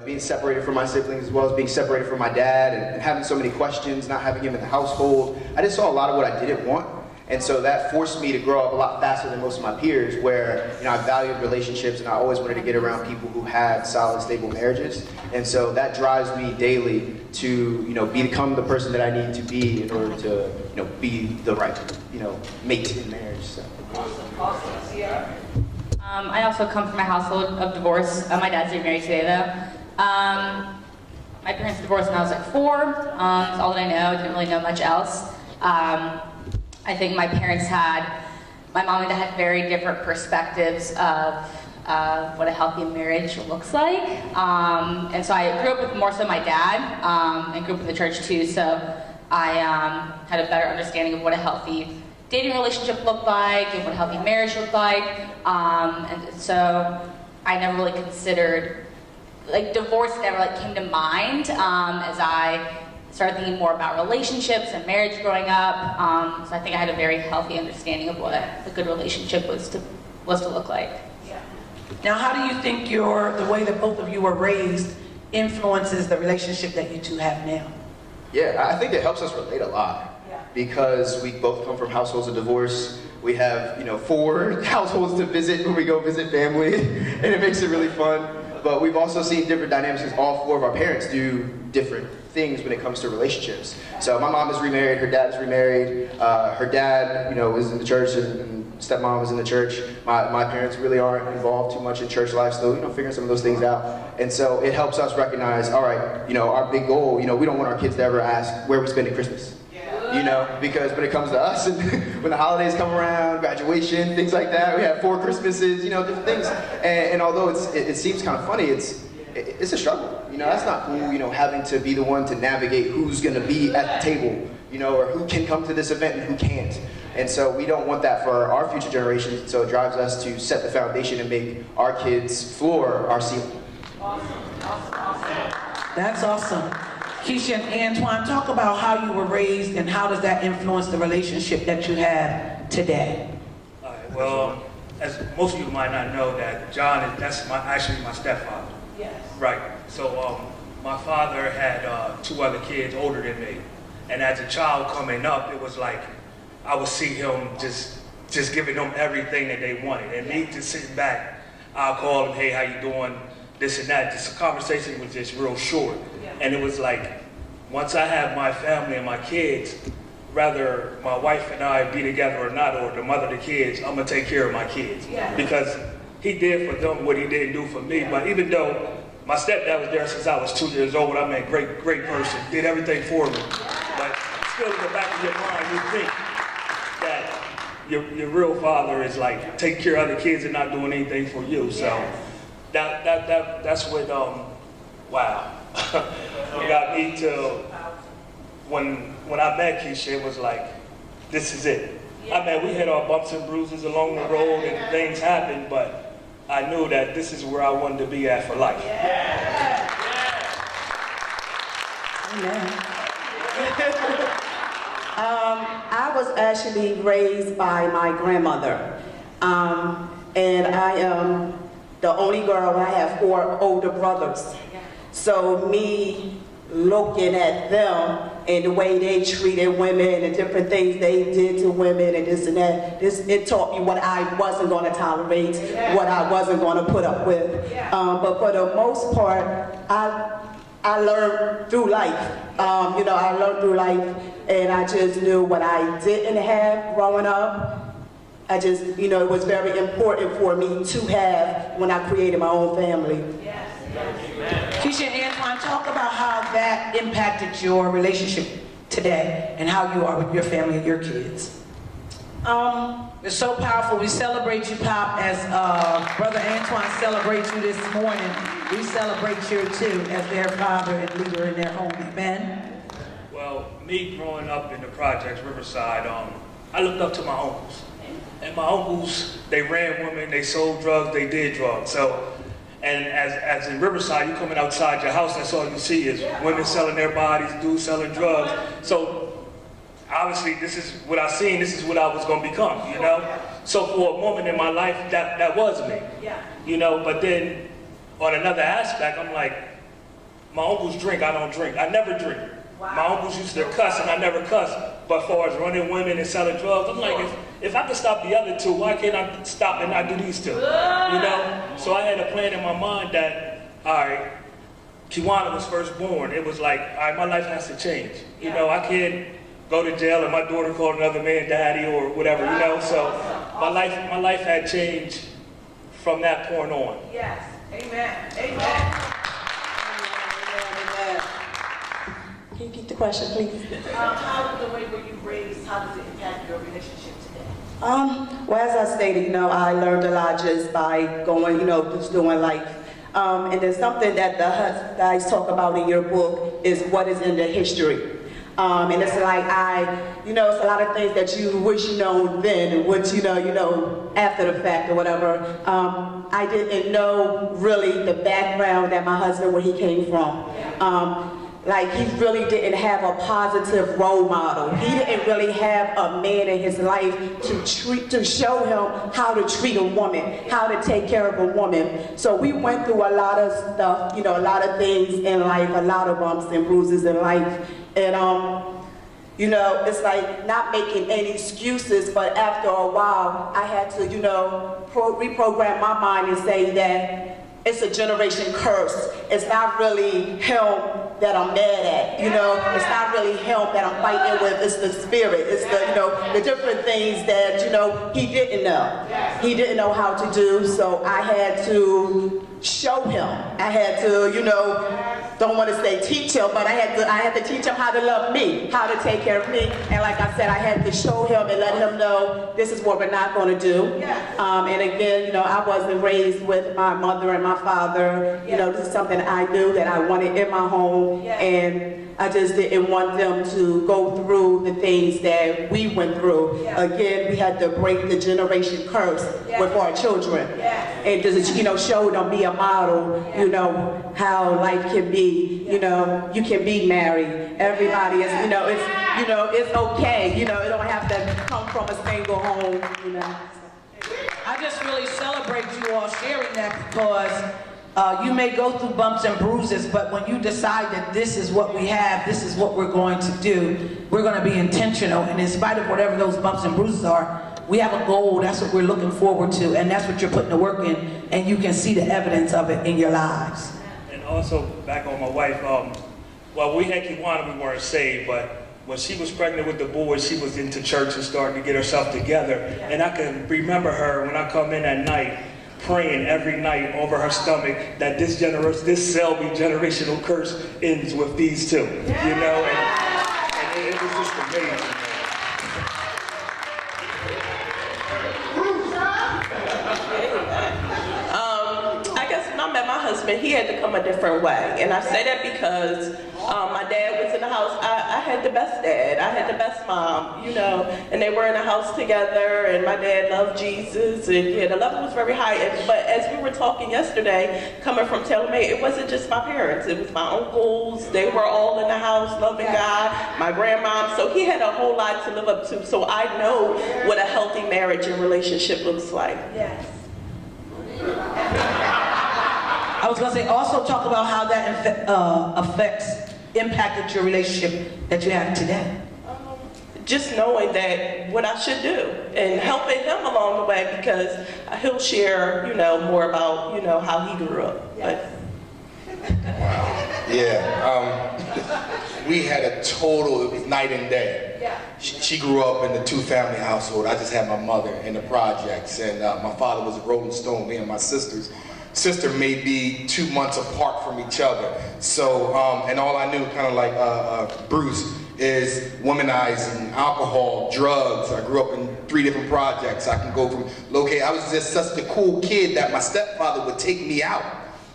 being separated from my siblings, as well as being separated from my dad, and having so many questions, not having him in the household, I just saw a lot of what I didn't want. And so that forced me to grow up a lot faster than most of my peers, where I valued relationships and I always wanted to get around people who had solid, stable marriages. And so that drives me daily to become the person that I need to be in order to be the right mate in marriage. So. Awesome. Yeah. I also come from a household of divorce. My dad's remarried today though. My parents divorced when I was like 4. That's all that I know. I didn't really know much else. I think my mom and dad had very different perspectives of what a healthy marriage looks like. And so I grew up with more so my dad, and grew up in the church too, so I had a better understanding of what a healthy dating relationship looked like and what a healthy marriage looked like. And so I never really considered, divorce never came to mind as I started thinking more about relationships and marriage growing up. So I think I had a very healthy understanding of what a good relationship was to look like. Yeah. Now, how do you think the way that both of you were raised influences the relationship that you two have now? Yeah, I think it helps us relate a lot. Because we both come from households of divorce. We have 4 households to visit when we go visit family, and it makes it really fun. But we've also seen different dynamics because all 4 of our parents do different things when it comes to relationships. So my mom is remarried, her dad is remarried, her dad is in the church, and stepmom is in the church. My parents really aren't involved too much in church life, still figuring some of those things out. And so it helps us recognize, all right, our big goal, we don't want our kids to ever ask where we spending Christmas. Because when it comes to us, and when the holidays come around, graduation, things like that, we have 4 Christmases, different things. And although it seems kind of funny, it's a struggle. That's not cool, having to be the one to navigate who's going to be at the table, or who can come to this event and who can't. And so we don't want that for our future generations. So it drives us to set the foundation and make our kids' floor our ceiling. Awesome. That's awesome. Keisha and Antoine, talk about how you were raised and how does that influence the relationship that you have today? All right, well, as most of you might not know, that John that's actually my stepfather. Yes. Right. So my father had 2 other kids older than me, and as a child coming up, it was like I would see him just giving them everything that they wanted, and me just sitting back. I'll call him, hey, how you doing? This and that. Just a conversation was just real short. And it was like, once I have my family and my kids, whether my wife and I be together or not, or the mother of the kids, I'm gonna take care of my kids. Yeah. Because he did for them what he didn't do for me. But even though my stepdad was there since I was 2 years old, I mean, great person, did everything for me. But still in the back of your mind, you think that your real father is like taking care of other kids and not doing anything for you. So that's what, wow. It got me to, when I met Keisha, it was like, this is it. I mean, we had our bumps and bruises along the road and things happened, but I knew that this is where I wanted to be at for life. I was actually raised by my grandmother, and I am the only girl. I have 4 older brothers. So me looking at them and the way they treated women and different things they did to women and this and that, it taught me what I wasn't going to tolerate, what I wasn't going to put up with. But for the most part, I learned through life. I learned through life, and I just knew what I didn't have growing up. I just, it was very important for me to have when I created my own family. Keisha and Antoine, talk about how that impacted your relationship today and how you are with your family and your kids. It's so powerful. We celebrate you, Pop, as Brother Antoine celebrates you this morning. We celebrate you too as their father and leader in their home. Amen. Well, me growing up in the projects, Riverside, I looked up to my uncles. And my uncles, they ran women, they sold drugs, they did drugs. So, and as in Riverside, you coming outside your house, that's all you see is women selling their bodies, dudes selling drugs. So obviously this is what I seen, this is what I was gonna become, So for a moment in my life, that was me, But then on another aspect, I'm like, My uncles drink, I don't drink. I never drink. My uncles used to cuss and I never cuss. But as far as running women and selling drugs, I'm like, if I can stop the other two, why can't I stop and not do these two? You know? So I had a plan in my mind that, all right, Kiwana was first born. It was like, all right, my life has to change. You know, I can't go to jail and my daughter called another man daddy or whatever, you know? So my life had changed from that point on. Yes. Amen. Amen. Can you repeat the question, please? How the way were you raised, how does it impact your relationship today? Well, as I stated, I learned a lot just by going, just doing life. And there's something that the guys talk about in your book is what is in the history. And it's like it's a lot of things that you wish you know then, and what you know after the fact or whatever. I didn't know really the background that my husband, where he came from. Like, he really didn't have a positive role model. He didn't really have a man in his life to show him how to treat a woman, how to take care of a woman. So we went through a lot of stuff, a lot of things in life, a lot of bumps and bruises in life. And, it's like not making any excuses, but after a while, I had to, reprogram my mind and say that it's a generation curse. It's not really him that I'm mad at, It's not really him that I'm fighting with. It's the spirit. It's the different things that, he didn't know. He didn't know how to do, so I had to show him. I had to, don't want to say teach him, but I had to teach him how to love me, how to take care of me. And like I said, I had to show him and let him know this is what we're not going to do. And again, I wasn't raised with my mother and my father. This is something I knew that I wanted in my home, and I just didn't want them to go through the things that we went through. Again, we had to break the generation curse with our children, and just show them, be a model, how life can be. You can be married. Everybody is, it's okay. It don't have to come from a single home. I just really celebrate you all sharing that, because you may go through bumps and bruises, but when you decide that this is what we have, this is what we're going to do, we're going to be intentional. And in spite of whatever those bumps and bruises are, we have a goal. That's what we're looking forward to, and that's what you're putting the work in, and you can see the evidence of it in your lives. And also, back on my wife, we had Kiwana, we weren't saved, but when she was pregnant with the boys, she was into church and starting to get herself together. And I can remember her when I come in at night, praying every night over her stomach that this Selby generational curse ends with these two, and it was just amazing. My husband, he had to come a different way, and I say that because my dad was in the house. I had the best dad, I had the best mom, and they were in the house together, and my dad loved Jesus, and the level was very high. But as we were talking yesterday, coming from Taylor May, it wasn't just my parents, it was my uncles. They were all in the house loving God, my grandmom, so he had a whole lot to live up to. So I know what a healthy marriage and relationship looks like. I was going to say, also talk about how that impacted your relationship that you have today. Just knowing that what I should do and helping him along the way, because he'll share, more about, how he grew up. But. We had a total, it was night and day. She grew up in the two-family household. I just had my mother in the projects, and my father was a Rolling Stone, me and my sister may be 2 months apart from each other. So, and all I knew, kind of like Bruce, is womanizing, alcohol, drugs. I grew up in 3 different projects. I can go from I was just such a cool kid that my stepfather would take me out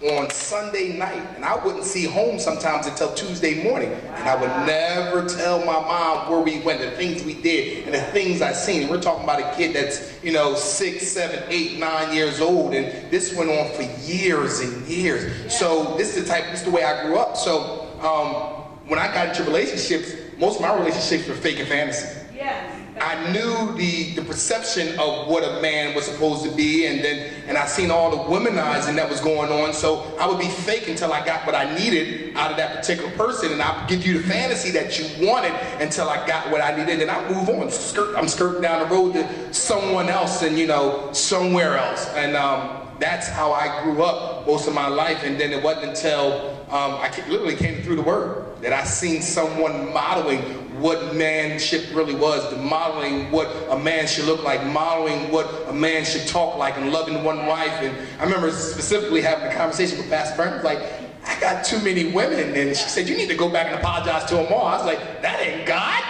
on Sunday night, and I wouldn't see home sometimes until Tuesday morning. And I would never tell my mom where we went, the things we did, and the things I seen. We're talking about a kid that's, 6, 7, 8, 9 years old, and this went on for years and years. So this is the way I grew up. So when I got into relationships, most of my relationships were fake and fantasy. I knew the perception of what a man was supposed to be, and I seen all the womanizing that was going on, so I would be fake until I got what I needed out of that particular person, and I would give you the fantasy that you wanted until I got what I needed, and I move on. I'm skirting down the road to someone else and, you know, somewhere else. And that's how I grew up most of my life, and then it wasn't until literally came through the Word that I seen someone modeling what manship really was, modeling what a man should look like, modeling what a man should talk like, and loving one wife. And I remember specifically having a conversation with Pastor Burns, like, I got too many women, and she said, you need to go back and apologize to them all. I was like, that ain't God,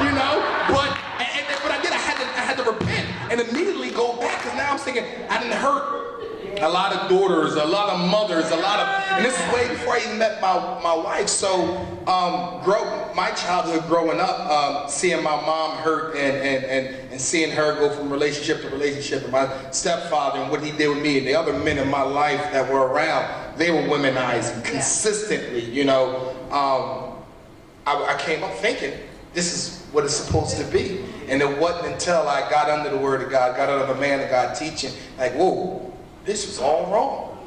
you know? But I did, I had to repent and immediately go back, because now I'm thinking, I didn't hurt a lot of daughters, a lot of mothers, and this is way before I even met my wife. So my childhood growing up, seeing my mom hurt and seeing her go from relationship to relationship, and my stepfather and what he did with me, and the other men in my life that were around, they were womanizing consistently, you know. I came up thinking, this is what it's supposed to be. And it wasn't until I got under the Word of God, got under the man of God teaching, like, whoa, this was all wrong.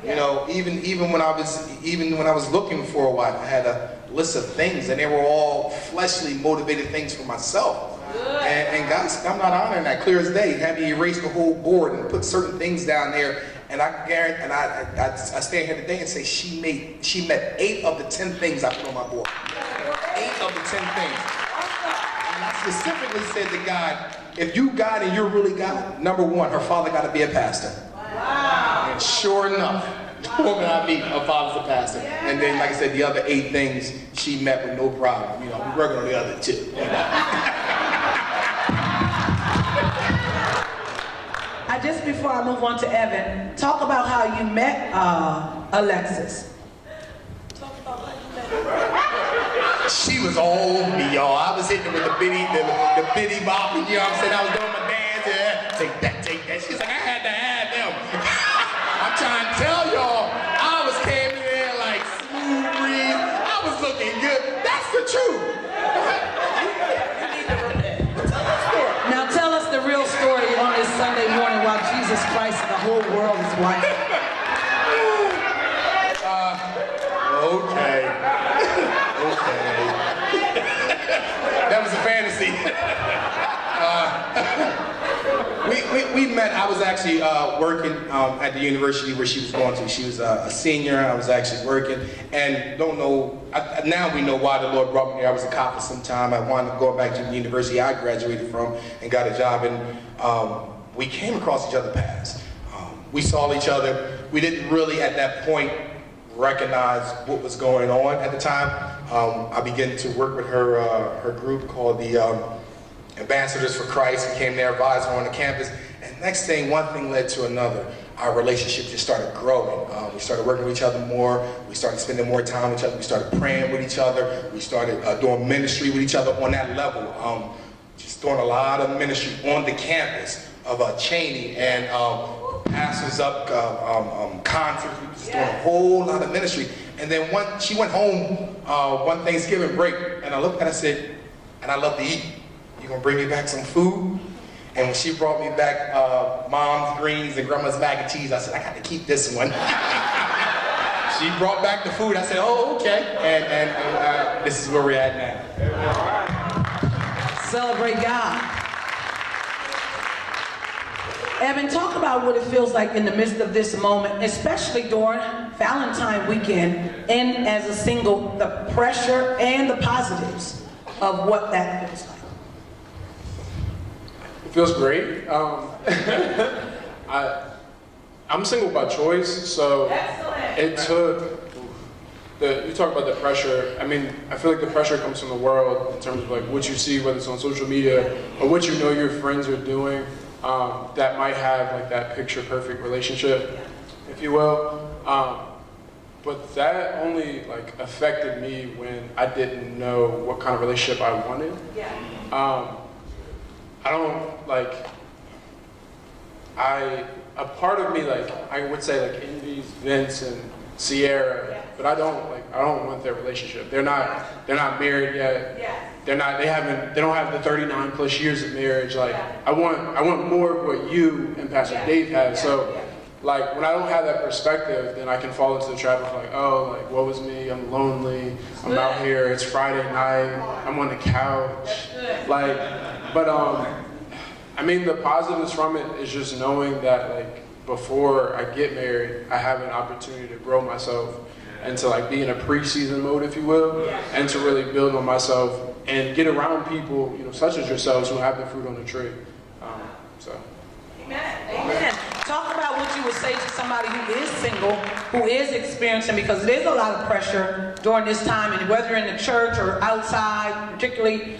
You know, even when I was looking for a wife, I had a list of things, and they were all fleshly motivated things for myself. And God said, I'm not honoring that. Clear as day. Had me erase the whole board and put certain things down there. And I guarantee, and I stand here today and say she met 8 of the 10 things I put on my board. 8 of the 10 things. And I specifically said to God, if you God and you're really God, number 1, her father got to be a pastor. Wow. And sure enough, the woman I meet, her father's a pastor. And then, like I said, the other 8 things she met with no problem. You know, we're working on the other 2. You know? Just before I move on to Evan, talk about how you met Alexis. She was all over me, y'all. I was hitting her with the bitty bop, you know what I'm saying? I was doing my dance, yeah. Take that. She's like, I had to have them. I'm trying to tell y'all, I was came in there like smooth breeze. I was looking good. That's the truth. Now tell us the real story on this Sunday morning while Jesus Christ and the whole world is watching. Okay. That was a fantasy. We met. I was actually working at the university where she was going to. She was a senior. I was actually working, and don't know. Now we know why the Lord brought me here. I was a cop for some time. I wanted to go back to the university I graduated from and got a job, and we came across each other's paths. We saw each other. We didn't really at that point recognize what was going on at the time. I began to work with her group called the Ambassadors for Christ. We came there, advisor on the campus, and next thing, one thing led to another. Our relationship just started growing. We started working with each other more. We started spending more time with each other. We started praying with each other. We started doing ministry with each other on that level. Just doing a lot of ministry on the campus of Cheney, and pastors up, concerts. We were just doing a whole lot of ministry. And then she went home one Thanksgiving break, and I looked at her and I said, and I love to eat. You gonna bring me back some food? And when she brought me back mom's greens and grandma's mac and cheese, I said, I got to keep this one. She brought back the food. I said, oh, okay. And this is where we're at now. Celebrate God. Evan, talk about what it feels like in the midst of this moment, especially during Valentine weekend, and as a single, the pressure and the positives of what that feels like. It feels great. I'm single by choice, so it took, you talk about the pressure. I mean, I feel like the pressure comes from the world in terms of like what you see, whether it's on social media or what you know your friends are doing. That might have like that picture perfect relationship, if you will. But that only like affected me when I didn't know what kind of relationship I wanted. I don't like, a part of me like, I would say like envies Vince and Sierra but I don't want their relationship. They're not married yet. They don't have the 39 plus years of marriage. Like, I want more of what you and Pastor Dave have. So, like, when I don't have that perspective, then I can fall into the trap of like, oh, like, woe is me, I'm lonely, I'm out here, it's Friday night, I'm on the couch. Like, but I mean, the positives from it is just knowing that, like, before I get married, I have an opportunity to grow myself and to, like, be in a pre-season mode, if you will, and to really build on myself and get around people, you know, such as yourselves who have the fruit on the tree. Amen. Talk about what you would say to somebody who is single, who is experiencing, because there's a lot of pressure during this time, and whether in the church or outside, particularly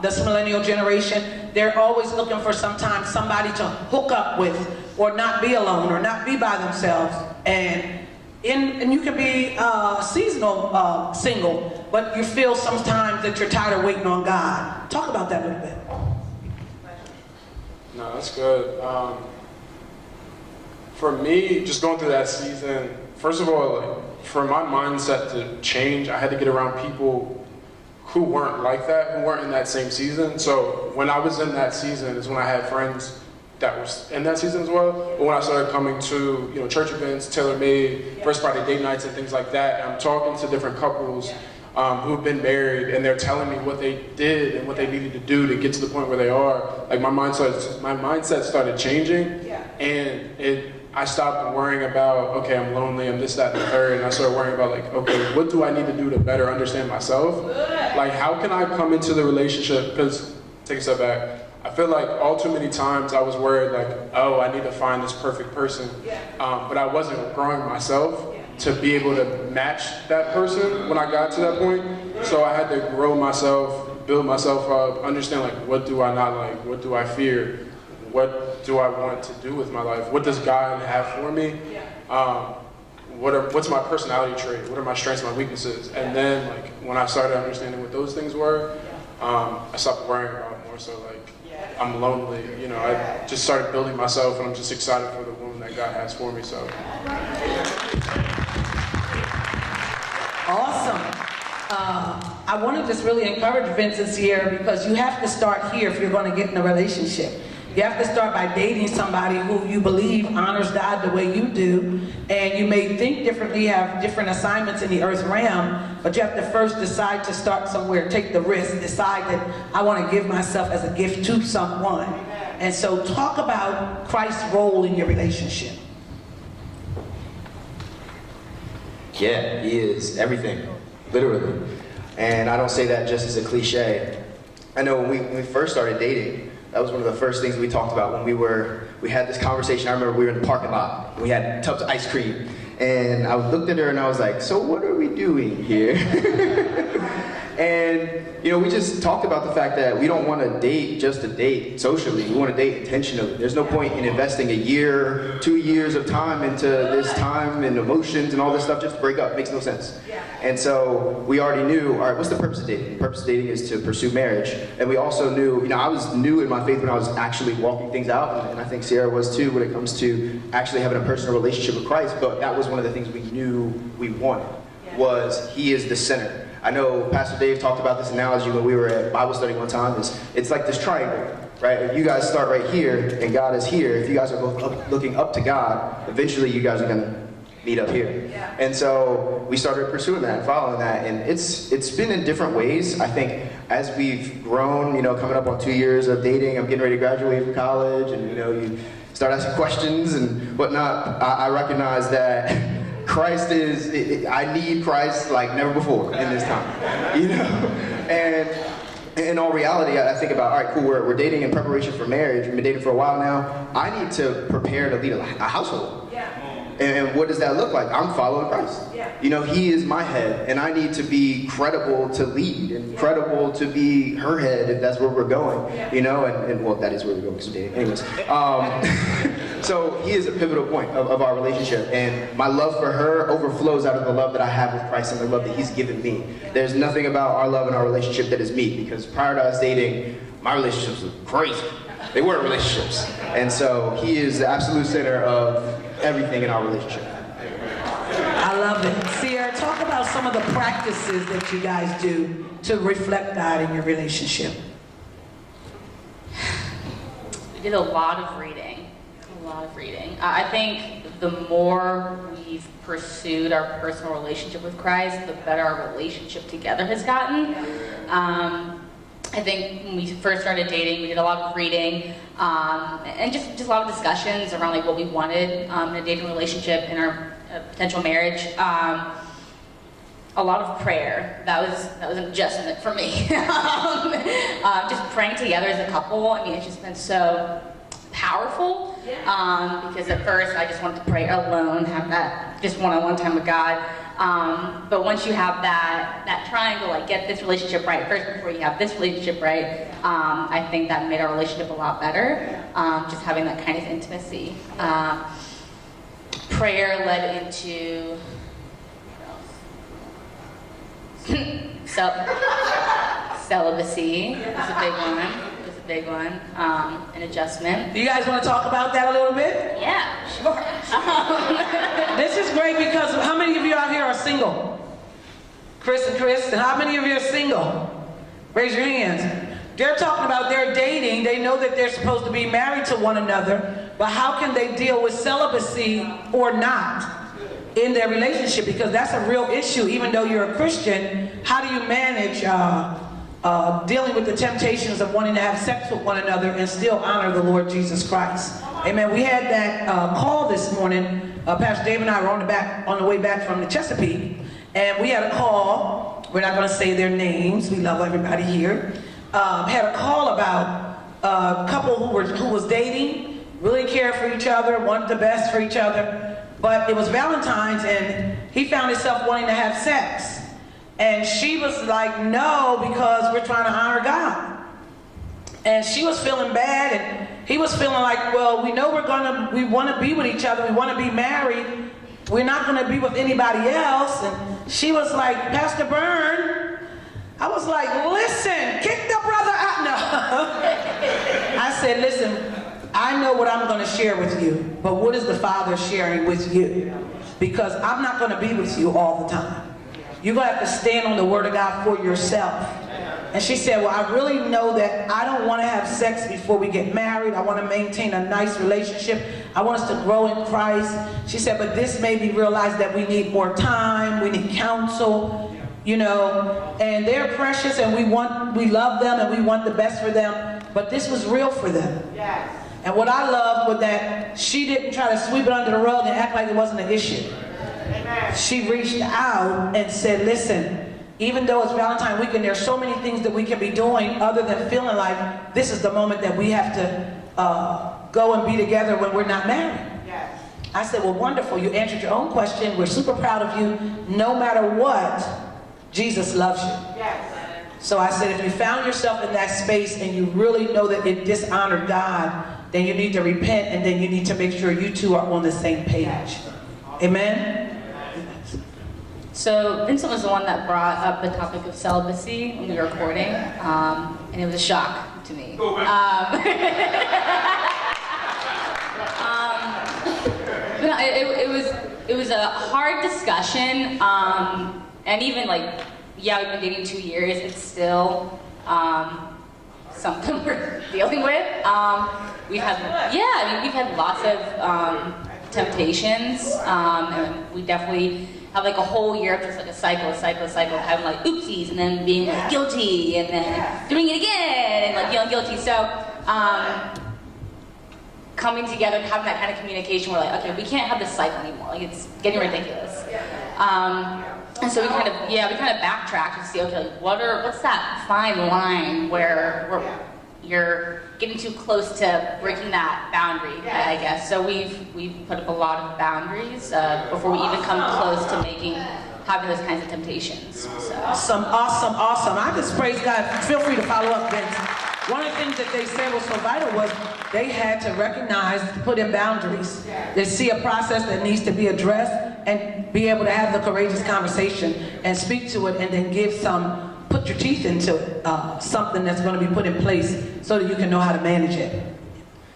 this millennial generation, they're always looking for sometimes somebody to hook up with, or not be alone, or not be by themselves. And you can be seasonal single, but you feel sometimes that you're tired of waiting on God. Talk about that a little bit. No, that's good. For me, just going through that season, first of all, like, for my mindset to change, I had to get around people who weren't like that, who weren't in that same season. So when I was in that season is when I had friends that was in that season as well. But when I started coming to, you know, church events, tailor-made, First Friday date nights and things like that, and I'm talking to different couples who've been married, and they're telling me what they did and what they needed to do to get to the point where they are. Like, my mindset started changing, and I stopped worrying about, okay, I'm lonely, I'm this, that, and the third, and I started worrying about, like, okay, what do I need to do to better understand myself? Like, how can I come into the relationship? Because, take a step back, I feel like all too many times I was worried, like, oh, I need to find this perfect person, but I wasn't growing myself to be able to match that person when I got to that point. So I had to grow myself, build myself up, understand, like, what do I not like? What do I fear? What do I want to do with my life? What does God have for me? What's my personality trait? What are my strengths, my weaknesses? And then, like, when I started understanding what those things were, I stopped worrying about it more. So, like, I'm lonely, you know, I just started building myself, and I'm just excited for the woman that God has for me, so. Awesome. I want to just really encourage Vincent here, because you have to start here if you're going to get in a relationship. You have to start by dating somebody who you believe honors God the way you do, and you may think differently, have different assignments in the earth realm, but you have to first decide to start somewhere, take the risk, decide that I want to give myself as a gift to someone. And so talk about Christ's role in your relationship. Yeah, he is everything, literally. And I don't say that just as a cliche. I know when we first started dating, that was one of the first things we talked about when we had this conversation. I remember we were in the parking lot, and we had tubs of ice cream, and I looked at her and I was like, so what are we doing here? And, you know, we just talked about the fact that we don't want to date just to date socially. We want to date intentionally. There's no point in investing a year, 2 years of time into this time and emotions and all this stuff just to break up. It makes no sense. And so we already knew, all right, what's the purpose of dating? The purpose of dating is to pursue marriage. And we also knew, you know, I was new in my faith when I was actually walking things out, and I think Sierra was too when it comes to actually having a personal relationship with Christ. But that was one of the things we knew we wanted, was he is the center. I know Pastor Dave talked about this analogy when we were at Bible study one time. It's like this triangle, right? If you guys start right here and God is here, if you guys are both looking up to God, eventually you guys are going to meet up here. And so we started pursuing that and following that, and it's been in different ways. I think as we've grown, you know, coming up on 2 years of dating, I'm getting ready to graduate from college, and, you know, you start asking questions and whatnot. I recognize that Christ I need Christ like never before in this time, you know? And in all reality, I think about, all right, cool, we're dating in preparation for marriage. We've been dating for a while now. I need to prepare to lead a household. And what does that look like? I'm following Christ. You know, he is my head, and I need to be credible to lead and credible to be her head if that's where we're going, you know, and well, that is where we're going because we're dating. Anyways, so he is a pivotal point of our relationship, and my love for her overflows out of the love that I have with Christ and the love that he's given me. There's nothing about our love and our relationship that is me, because prior to us dating, my relationships were crazy. They were relationships. And so he is the absolute center of everything in our relationship. I love it. Sierra, Dare, talk about some of the practices that you guys do to reflect God in your relationship. We did a lot of reading. A lot of reading. I think the more we've pursued our personal relationship with Christ, the better our relationship together has gotten. I think when we first started dating, we did a lot of reading and just a lot of discussions around like what we wanted in a dating relationship, in our potential marriage. A lot of prayer. That was an adjustment for me. Just praying together as a couple. I mean, it's just been so powerful. Because at first I just wanted to pray alone, have that just one-on-one time with God. But once you have that triangle, like get this relationship right first before you have this relationship right, I think that made our relationship a lot better. Just having that kind of intimacy. Prayer led into celibacy is a big one. It's a big one. An adjustment. Do you guys want to talk about that a little bit? Yeah, sure. This is great because how many of you out here are single? Chris, and how many of you are single? Raise your hands. They're talking about their dating. They know that they're supposed to be married to one another, but how can they deal with celibacy or not in their relationship? Because that's a real issue. Even though you're a Christian, how do you manage dealing with the temptations of wanting to have sex with one another and still honor the Lord Jesus Christ? Amen. We had that call this morning. Pastor Dave and I were on the way back from the Chesapeake, and we had a call. We're not going to say their names. We love everybody here. Had a call about a couple who was dating, really cared for each other, wanted the best for each other, but it was Valentine's and he found himself wanting to have sex. And she was like, no, because we're trying to honor God. And she was feeling bad, and he was feeling like, well, we know we want to be with each other, we want to be married, we're not going to be with anybody else. And she was like, Pastor Byrne, I was like, listen, kick the brother out. No. I said, listen, I know what I'm going to share with you, but what is the Father sharing with you? Because I'm not going to be with you all the time. You're going to have to stand on the Word of God for yourself. And she said, well, I really know that I don't want to have sex before we get married. I want to maintain a nice relationship. I want us to grow in Christ. She said, but this made me realize that we need more time. We need counsel, you know, and they're precious and we love them and we want the best for them. But this was real for them. Yes. And what I loved was that she didn't try to sweep it under the rug and act like it wasn't an issue. Amen. She reached out and said, listen, even though it's Valentine's weekend, there's so many things that we can be doing other than feeling like this is the moment that we have to go and be together when we're not married. Yes. I said, well, wonderful. You answered your own question. We're super proud of you. No matter what, Jesus loves you. Yes. So I said, if you found yourself in that space and you really know that it dishonored God, then you need to repent and then you need to make sure you two are on the same page. Amen? So Vincent was the one that brought up the topic of celibacy when we were recording, and it was a shock to me. But no, it was a hard discussion, and even like, yeah, we've been dating 2 years. It's still something we're dealing with. We've had lots of temptations, and we definitely have like a whole year of just like a cycle of having like oopsies and then being like guilty and then doing it again and like feeling guilty. So coming together and having that kind of communication, we're like, okay, we can't have this cycle anymore. Like it's getting ridiculous. And so we kind of backtracked to see, okay, what's that fine line where you're getting too close to breaking that boundary, I guess. So we've put up a lot of boundaries before we even come close to having those kinds of temptations. So. Awesome. I just praise God. Feel free to follow up, Vince. One of the things that they said was so vital was they had to recognize, put in boundaries. They see a process that needs to be addressed and be able to have the courageous conversation and speak to it and then put your teeth into it, something that's going to be put in place so that you can know how to manage it.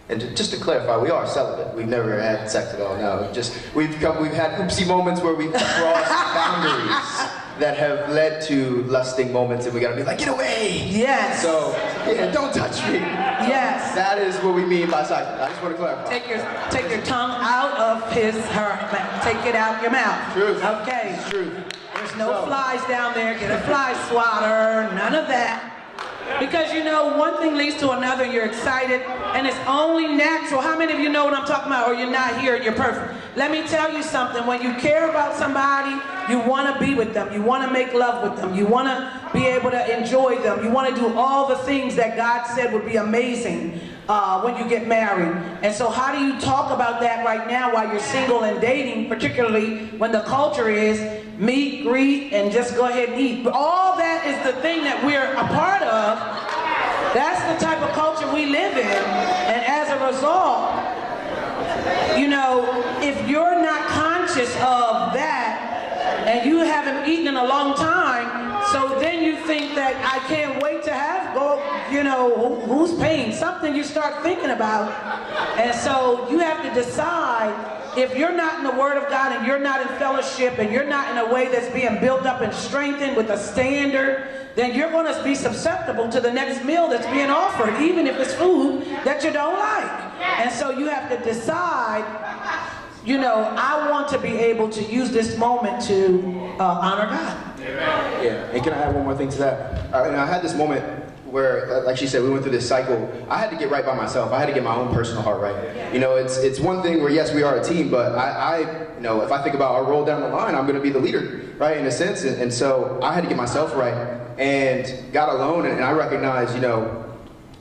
And just to clarify, we are celibate. We've never had sex at all. No, we've had oopsie moments where we've crossed boundaries that have led to lusting moments, and we gotta be like, get away. Yes. So, yeah, don't touch me. Yes. That is what we mean by sex. I just want to clarify. Take your tongue out of her mouth. Take it out your mouth. Truth. Okay. It's truth. There's no flies down there. Get a fly swatter. None of that. Because you know, one thing leads to another, you're excited, and it's only natural. How many of you know what I'm talking about, or you're not here and you're perfect? Let me tell you something, when you care about somebody, you want to be with them, you want to make love with them, you want to be able to enjoy them, you want to do all the things that God said would be amazing when you get married. And so how do you talk about that right now while you're single and dating, particularly when the culture is meet, greet, and just go ahead and eat? But all that is the thing that we're a part of. That's the type of culture we live in. And as a result, you know, if you're not conscious of that and you haven't eaten in a long time, so then you think that I can't wait to you know, who's paying? Something you start thinking about. And so you have to decide, if you're not in the Word of God and you're not in fellowship and you're not in a way that's being built up and strengthened with a standard, then you're going to be susceptible to the next meal that's being offered, even if it's food that you don't like. And so you have to decide, you know, I want to be able to use this moment to honor God. Yeah, and can I add one more thing to that? And I had this moment where, like she said, we went through this cycle. I had to get right by myself. I had to get my own personal heart right. You know, it's one thing where, yes, we are a team, but you know, if I think about our role down the line, I'm going to be the leader, right, in a sense. And so I had to get myself right and got alone, and I recognized, you know,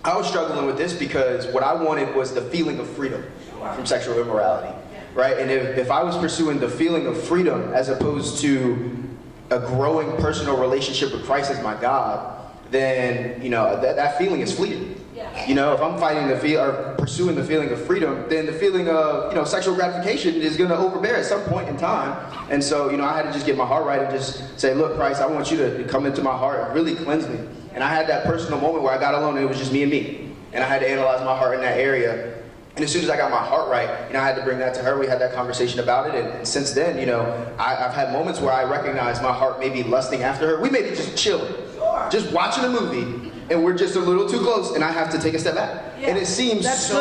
I was struggling with this because what I wanted was the feeling of freedom from sexual immorality, right? And if I was pursuing the feeling of freedom as opposed to a growing personal relationship with Christ as my God, then, you know, that feeling is fleeting. You know, if I'm fighting or pursuing the feeling of freedom, then the feeling of, you know, sexual gratification is going to overbear at some point in time. And so, you know, I had to just get my heart right and just say, look, Christ, I want you to come into my heart and really cleanse me. And I had that personal moment where I got alone and it was just me and me. And I had to analyze my heart in that area. And as soon as I got my heart right, you know, I had to bring that to her. We had that conversation about it. And since then, you know, I've had moments where I recognize my heart may be lusting after her. We may be just chilling, just watching a movie, and we're just a little too close, and I have to take a step back. Yeah. And it seems that's so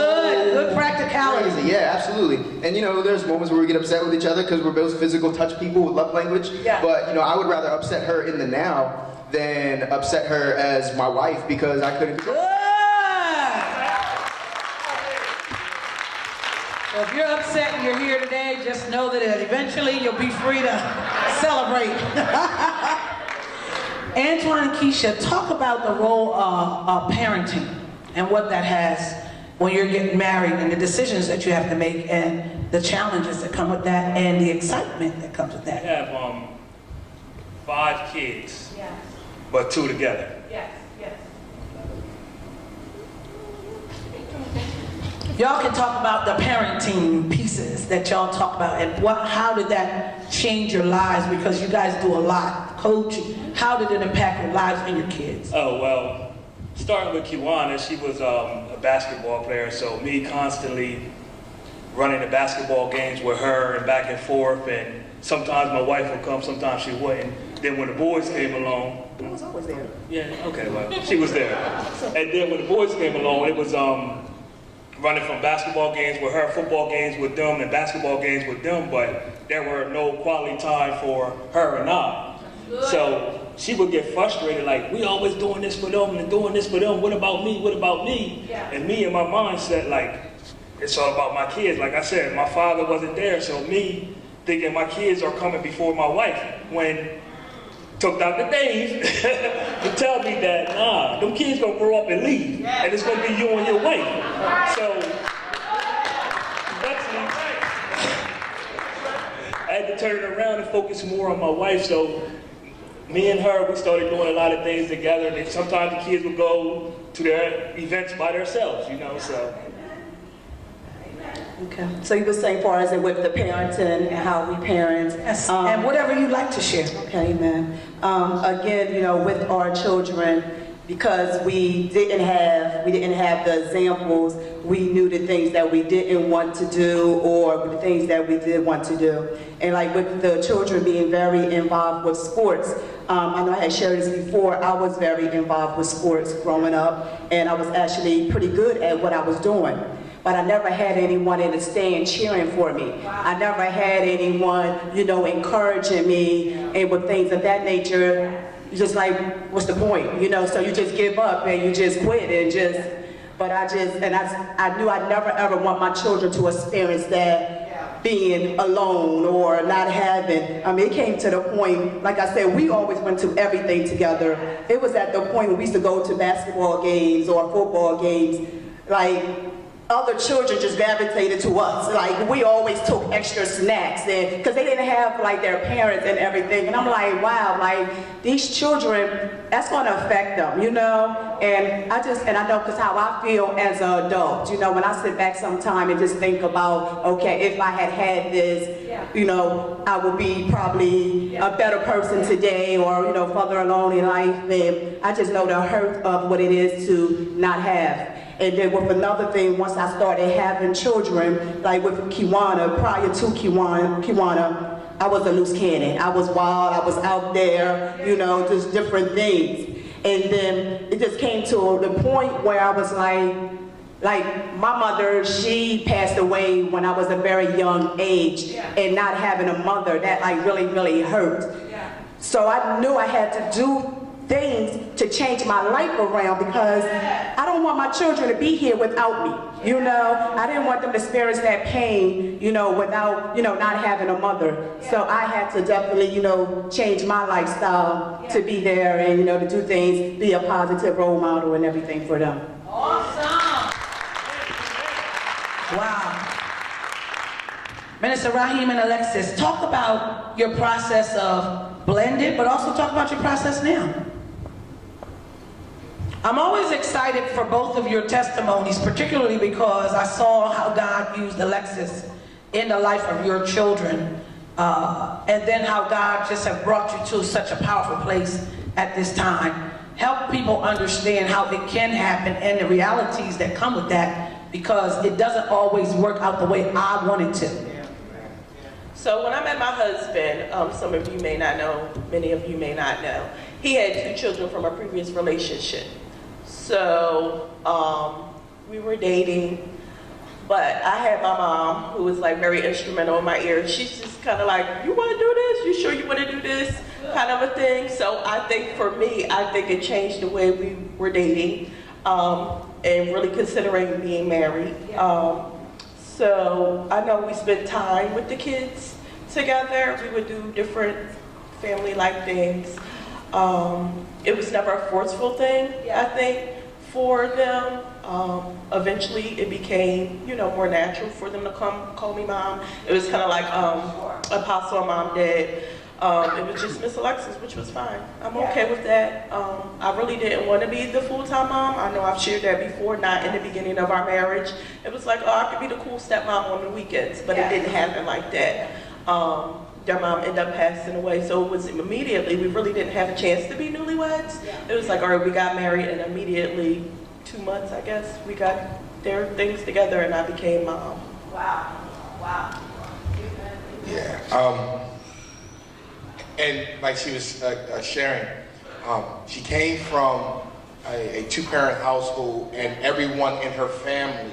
good practicality. Crazy. Yeah, absolutely. And you know, there's moments where we get upset with each other because we're both physical touch people with love language. Yeah. But you know, I would rather upset her in the now than upset her as my wife because I couldn't control. So if you're upset and you're here today, just know that eventually you'll be free to celebrate. Antoine and Keisha, talk about the role of parenting and what that has when you're getting married and the decisions that you have to make and the challenges that come with that and the excitement that comes with that. I have 5 kids, but 2 together. Y'all can talk about the parenting pieces that y'all talk about and how did that change your lives, because you guys do a lot. Coaching, how did it impact your lives and your kids? Oh, well, starting with Kiwana, she was a basketball player, so me constantly running the basketball games with her and back and forth, and sometimes my wife would come, sometimes she wouldn't. Then when the boys came along, I was always there. Yeah, okay, well, she was there. And then when the boys came along, it was running from basketball games with her, football games with them, and basketball games with them, but there were no quality time for her and I. So she would get frustrated, like, we always doing this for them and doing this for them. What about me? What about me? Yeah. And me in my mindset, like, it's all about my kids. Like I said, my father wasn't there, so me thinking my kids are coming before my wife, when took Dr. Dave to tell me that, nah, them kids gonna grow up and leave, and it's gonna be you and your wife. So, I had to turn it around and focus more on my wife. So, me and her, we started doing a lot of things together, and sometimes the kids would go to their events by themselves, you know, so. Okay. So you were saying, far as with the parenting and how we parent. Yes. And whatever you'd like to share. Okay, amen. Again, you know, with our children, because we didn't have the examples. We knew the things that we didn't want to do or the things that we did want to do. And like with the children being very involved with sports, I know I had shared this before, I was very involved with sports growing up, and I was actually pretty good at what I was doing. But I never had anyone in the stand cheering for me. I never had anyone, encouraging me and with things of that nature. Just like, what's the point? So you just give up and you just quit and I knew I'd never ever want my children to experience that, being alone or not having. It came to the point, like I said, we always went to everything together. It was at the point when we used to go to basketball games or football games, like, other children just gravitated to us. Like, we always took extra snacks, and because they didn't have like their parents and everything. And I'm like, wow, like these children, that's going to affect them, And I know because how I feel as an adult, when I sit back sometime and just think about, okay, if I had this, I would be probably a better person today, or further along in life. And I just know the hurt of what it is to not have. And then with another thing, once I started having children, like with Kiwana, prior to Kiwana, I was a loose cannon. I was wild, I was out there, just different things. And then it just came to the point where I was like my mother, she passed away when I was a very young age, and not having a mother, that like really, really hurt. So I knew I had to do things to change my life around, because I don't want my children to be here without me, I didn't want them to experience that pain, without, not having a mother. So I had to definitely, change my lifestyle to be there and, to do things, be a positive role model and everything for them. Awesome. Wow. Minister Raheem and Alexis, talk about your process of blended, but also talk about your process now. I'm always excited for both of your testimonies, particularly because I saw how God used Alexis in the life of your children, and then how God just have brought you to such a powerful place at this time. Help people understand how it can happen and the realities that come with that, because it doesn't always work out the way I want it to. So when I met my husband, some of you may not know, many of you may not know, he had 2 children from a previous relationship. So we were dating, but I had my mom, who was like very instrumental in my ear. She's just kind of like, you want to do this? You sure you want to do this? Kind of a thing. So I think for me, it changed the way we were dating, and really considering being married. So I know we spent time with the kids together. We would do different family-like things. It was never a forceful thing, I think, for them. Eventually it became, more natural for them to call me mom. It was kind of like Apostle and Mom Dad. It was just Miss Alexis, which was fine. I'm okay with that. I really didn't want to be the full-time mom. I know I've shared that before, not in the beginning of our marriage. It was like, I could be the cool stepmom on the weekends, but it didn't happen like that. Their mom ended up passing away, so it was immediately, we really didn't have a chance to be newlyweds. It was like, all right, we got married, and immediately, 2 months, I guess, we got their things together, and I became mom. Wow. Wow. Yeah. And like she was sharing, she came from a 2-parent household, and everyone in her family,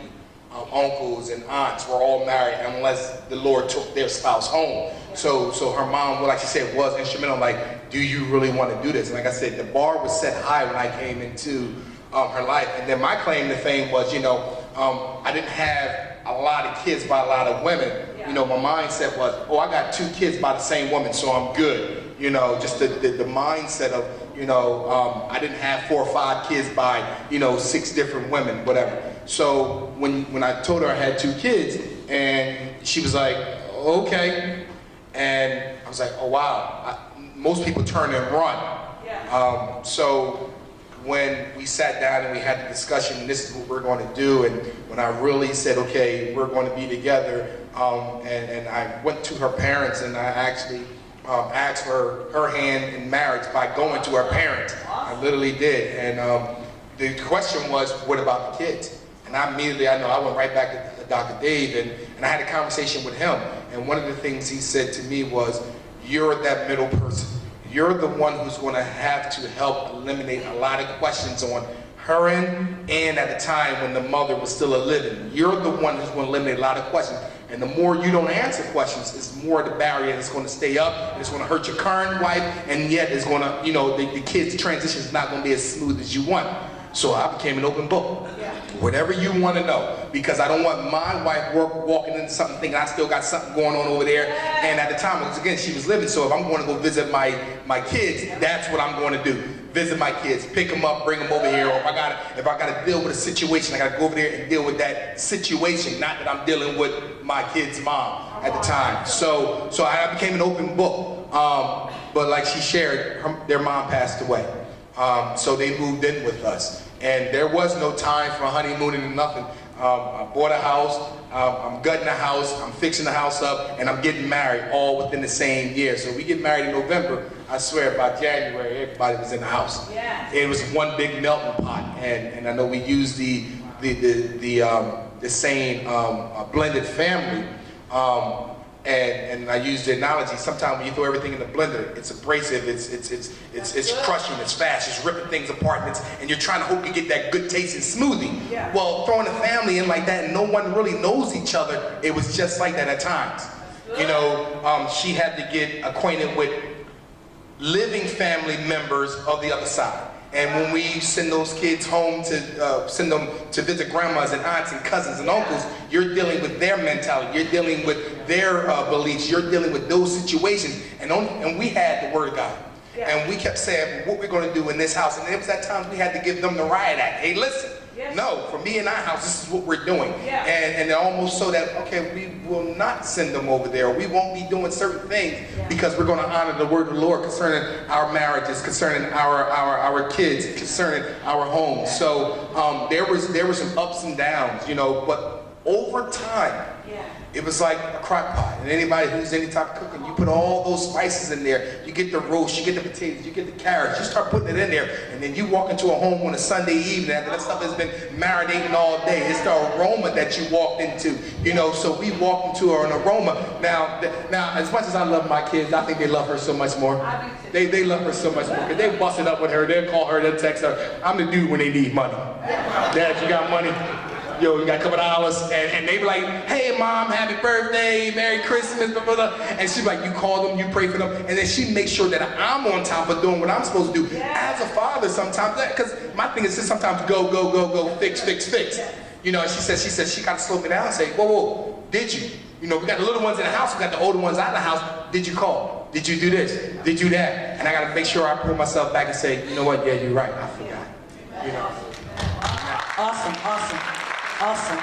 uncles and aunts, were all married unless the Lord took their spouse home. So her mom, like she said, was instrumental. Like, do you really want to do this? And like I said, the bar was set high when I came into her life. And then my claim to fame was, I didn't have a lot of kids by a lot of women. My mindset was, I got 2 kids by the same woman, so I'm good. Just the mindset of, I didn't have 4 or 5 kids by, 6 different women, whatever. So when I told her I had 2 kids, and she was like, okay. And I was like, oh wow, most people turn and run. So when we sat down and we had the discussion, this is what we're going to do, and when I really said, okay, we're going to be together, and I went to her parents, and I actually asked for her hand in marriage by going to her parents. I literally did. And the question was, what about the kids? And I went right back to Dr. Dave, and I had a conversation with him. And one of the things he said to me was, you're that middle person. You're the one who's going to have to help eliminate a lot of questions on her end, and at the time when the mother was still living. You're the one who's going to eliminate a lot of questions. And the more you don't answer questions, it's more the barrier that's going to stay up, and it's going to hurt your current wife, and yet it's going to, the kids' transition is not going to be as smooth as you want. So I became an open book. Whatever you want to know, because I don't want my wife walking into something thinking I still got something going on over there. And at the time, because again, she was living, so if I'm going to go visit my kids, that's what I'm going to do. Visit my kids, pick them up, bring them over here, or if I gotta deal with a situation, I gotta go over there and deal with that situation, not that I'm dealing with my kid's mom at the time. So I became an open book. But like she shared, their mom passed away. So they moved in with us. And there was no time for honeymooning and nothing. I bought a house, I'm gutting the house, I'm fixing the house up, and I'm getting married all within the same year. So we get married in November. I swear by January, everybody was in the house. Yeah. It was one big melting pot. And I know we used the saying blended family. And I use the analogy, sometimes when you throw everything in the blender, it's abrasive, it's crushing, it's fast, it's ripping things apart, and you're trying to hope you get that good tasting smoothie. Yeah. Well, throwing a family in like that and no one really knows each other, it was just like that at times. She had to get acquainted with living family members of the other side. And when we send those kids home to send them to visit grandmas and aunts and cousins and uncles, you're dealing with their mentality, you're dealing with their beliefs, you're dealing with those situations. And we had the Word of God. Yeah. And we kept saying what we're going to do in this house. And there was at times we had to give them the riot act. Hey, listen. Yes. No, for me in our house, this is what we're doing. Yeah. And almost so that, okay, we will not send them over there. We won't be doing certain things because we're going to honor the word of the Lord concerning our marriages, concerning our kids, concerning our homes. So there were some ups and downs, but over time, it was like a crock pot. And anybody who's any type of cooking, you put all those spices in there. You get the roast, you get the potatoes, you get the carrots. You start putting it in there, and then you walk into a home on a Sunday evening after that stuff has been marinating all day. It's the aroma that you walked into. So we walked into an aroma. Now, as much as I love my kids, I think they love her so much more. They love her so much more because they bust it up with her. They'll call her, they'll text her. I'm the dude when they need money. Dad, you got money? Yo, you got a couple dollars, and they be like, hey mom, happy birthday, Merry Christmas, blah, blah, blah. And she's like, you call them, you pray for them, and then she makes sure that I'm on top of doing what I'm supposed to do. As a father sometimes, because my thing is just sometimes go, fix. And she says she got to slow me down and say, whoa, did you? We got the little ones in the house, we got the older ones out of the house. Did you call? Did you do this? Did you do that? And I got to make sure I pull myself back and say, you know what, yeah, you're right, I forgot. Awesome.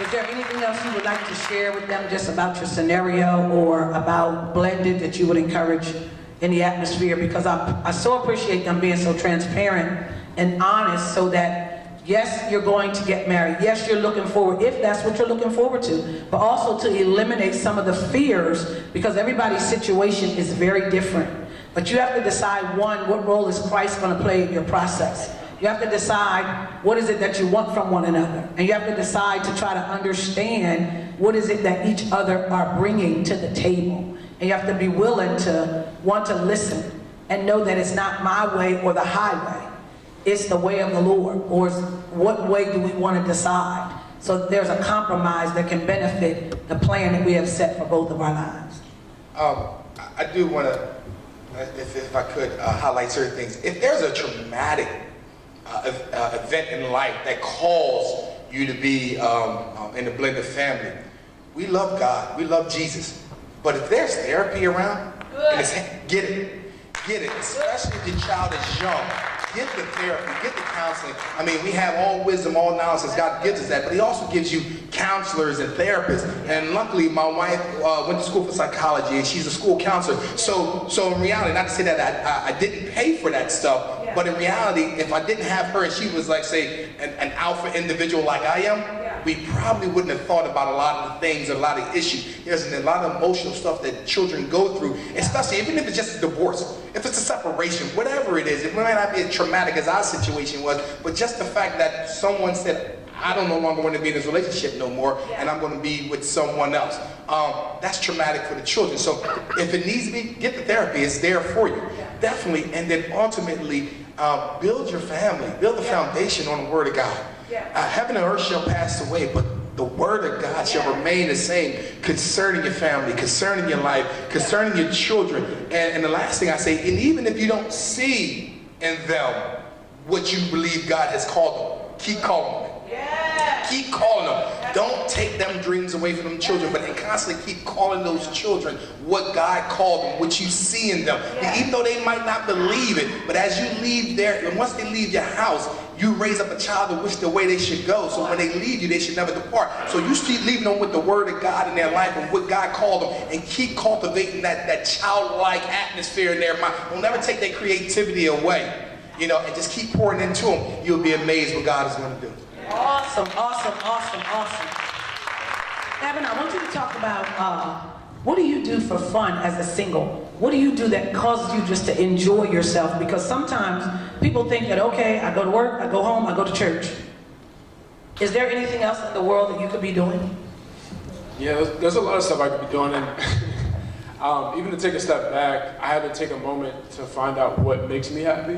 Is there anything else you would like to share with them just about your scenario or about Blended that you would encourage in the atmosphere? Because I so appreciate them being so transparent and honest so that, yes, you're going to get married. Yes, you're looking forward, if that's what you're looking forward to, but also to eliminate some of the fears because everybody's situation is very different. But you have to decide, one, what role is Christ going to play in your process? You have to decide what is it that you want from one another. And you have to decide to try to understand what is it that each other are bringing to the table. And you have to be willing to want to listen and know that it's not my way or the highway. It's the way of the Lord. Or what way do we want to decide? So there's a compromise that can benefit the plan that we have set for both of our lives. I do want to, if I could, highlight certain things. If there's a traumatic event in life that calls you to be in the blended family, we love God, we love Jesus. But if there's therapy around, get it, especially if your child is young. Get the therapy, get the counseling. I mean, we have all wisdom, all knowledge, as God gives us that, but He also gives you counselors and therapists. And luckily, my wife went to school for psychology, and she's a school counselor. So in reality, not to say that I didn't pay for that stuff, but in reality, if I didn't have her and she was like, say, an alpha individual like I am, we probably wouldn't have thought about a lot of the things, a lot of issues. There's a lot of emotional stuff that children go through, especially even if it's just a divorce, if it's a separation, whatever it is. It might not be as traumatic as our situation was, but just the fact that someone said, I don't no longer want to be in this relationship no more, and I'm going to be with someone else. That's traumatic for the children. So if it needs to be, get the therapy. It's there for you. Definitely. And then ultimately, build your family. Build the foundation on the Word of God. Heaven and earth shall pass away, but the Word of God shall remain the same concerning your family, concerning your life, concerning your children. And the last thing I say, and even if you don't see in them what you believe God has called them, keep calling them. Keep calling them. Don't take them dreams away from them children, but constantly keep calling those children what God called them, what you see in them. And even though they might not believe it, but as you leave there, and once they leave your house, you raise up a child to which the way they should go. So when they leave you, they should never depart. So you keep leaving them with the Word of God in their life and what God called them, and keep cultivating that childlike atmosphere in their mind. Don't never take their creativity away, and just keep pouring into them. You'll be amazed what God is going to do. Awesome, awesome, awesome, awesome. Evan, I want you to talk about what do you do for fun as a single? What do you do that causes you just to enjoy yourself? Because sometimes people think that, okay, I go to work, I go home, I go to church. Is there anything else in the world that you could be doing? Yeah, there's a lot of stuff I could be doing. And even to take a step back, I had to take a moment to find out what makes me happy.